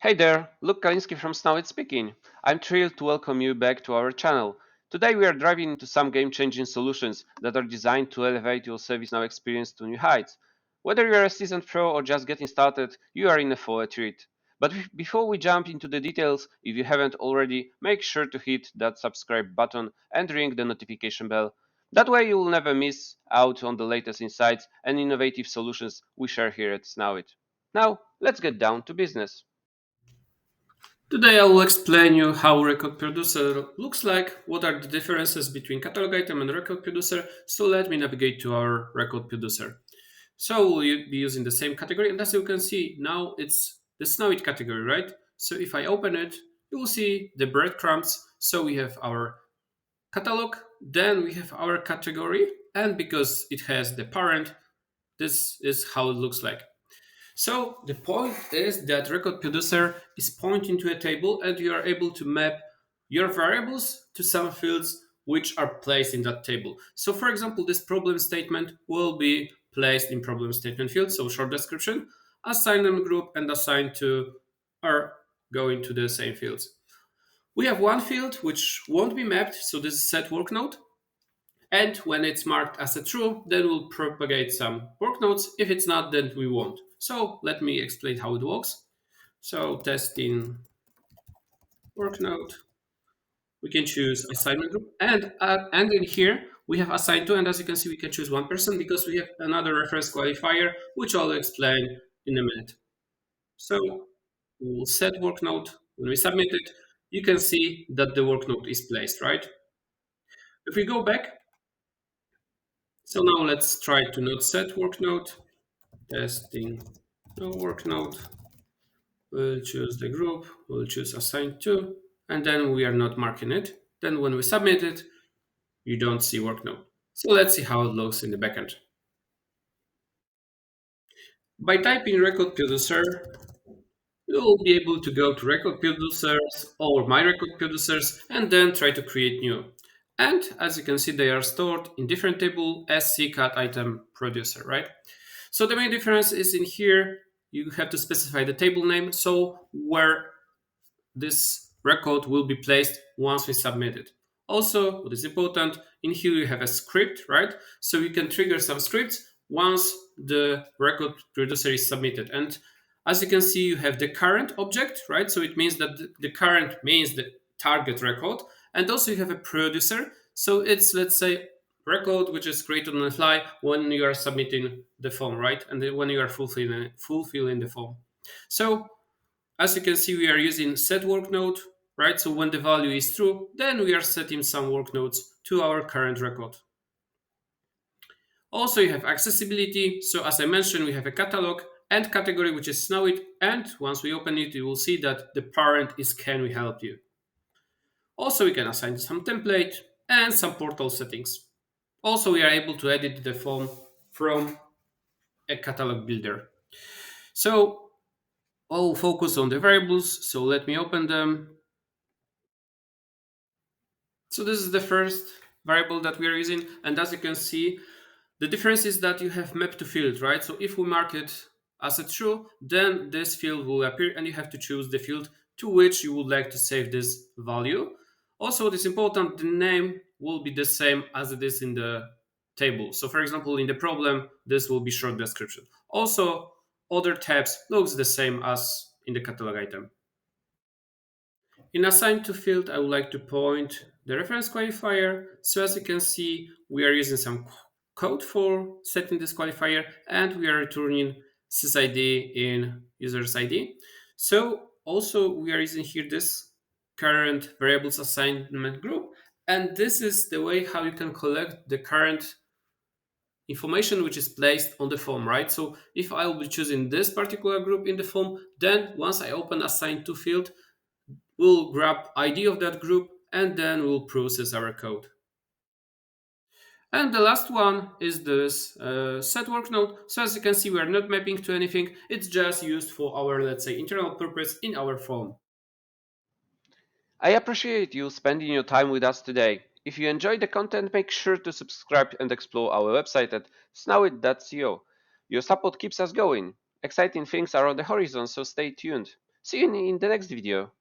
Hey there, Luke Kalinsky from SNowIT speaking. I'm thrilled to welcome you back to our channel. Today we are diving into some game-changing solutions that are designed to elevate your ServiceNow experience to new heights. Whether you're a seasoned pro or just getting started, you are in for a treat. But before we jump into the details, if you haven't already, make sure to hit that subscribe button and ring the notification bell. That way you will never miss out on the latest insights and innovative solutions we share here at SNowIT. Now, let's get down to business. Today I will explain you how record producer looks like, what are the differences between catalog item and record producer. So let me navigate to our record producer. So we'll be using the same category, and as you can see now it's the SNowIT category, right? So if I open it, you will see the breadcrumbs. So we have our catalog, then we have our category, and because it has the parent, this is how it looks like. So the point is that record producer is pointing to a table and you are able to map your variables to some fields which are placed in that table. So for example, this problem statement will be placed in problem statement field. So short description, assignment group and assign to are going to the same fields. We have one field which won't be mapped. So this is set work node. And when it's marked as a true, then we'll propagate some work nodes. If it's not, then we won't. So let me explain how it works. So testing work node, we can choose assignment group, and in here we have assigned to, and as you can see, we can choose one person because we have another reference qualifier, which I'll explain in a minute. So we'll set work node. When we submit it, you can see that the work node is placed, right? If we go back, so now let's try to not set work node. Testing no work node. We'll choose the group, we'll choose assign to, and then we are not marking it. Then when we submit it, you don't see work node. So let's see how it looks in the backend. By typing record producer, you'll be able to go to record producers or my record producers and then try to create new. And as you can see, they are stored in different table as cat item producer, right? So the main difference is in here, you have to specify the table name. So where this record will be placed once we submit it. Also, what is important, in here you have a script, right? So you can trigger some scripts once the record producer is submitted. And as you can see, you have the current object, right? So it means that the current means the target record. And also you have a producer. So it's, let's say, record which is created on the fly when you are submitting the form, right? And then when you are fulfilling the form. So as you can see, we are using set work node, right? So when the value is true, then we are setting some work nodes to our current record. Also, you have accessibility. So as I mentioned, we have a catalog and category, which is SNowIT. And once we open it, you will see that the parent is can we help you. Also, we can assign some template and some portal settings. Also, we are able to edit the form from a catalog builder. So I'll focus on the variables. So let me open them. So this is the first variable that we are using. And as you can see, the difference is that you have map to field, right? So if we mark it as a true, then this field will appear and you have to choose the field to which you would like to save this value. Also, what is important, the name will be the same as it is in the table. So for example, in the problem, this will be short description. Also, other tabs looks the same as in the catalog item. In assign to field, I would like to point the reference qualifier. So as you can see, we are using some code for setting this qualifier and we are returning sysid in user's ID. So also we are using here this current variables assignment group. And this is the way how you can collect the current information which is placed on the form, right? So if I will be choosing this particular group in the form, then once I open assign to field, we'll grab ID of that group and then we'll process our code. And the last one is this set work node. So as you can see, we are not mapping to anything. It's just used for our, let's say, internal purpose in our form. I appreciate you spending your time with us today. If you enjoyed the content, make sure to subscribe and explore our website at snowit.co. Your support keeps us going. Exciting things are on the horizon, so stay tuned. See you in the next video.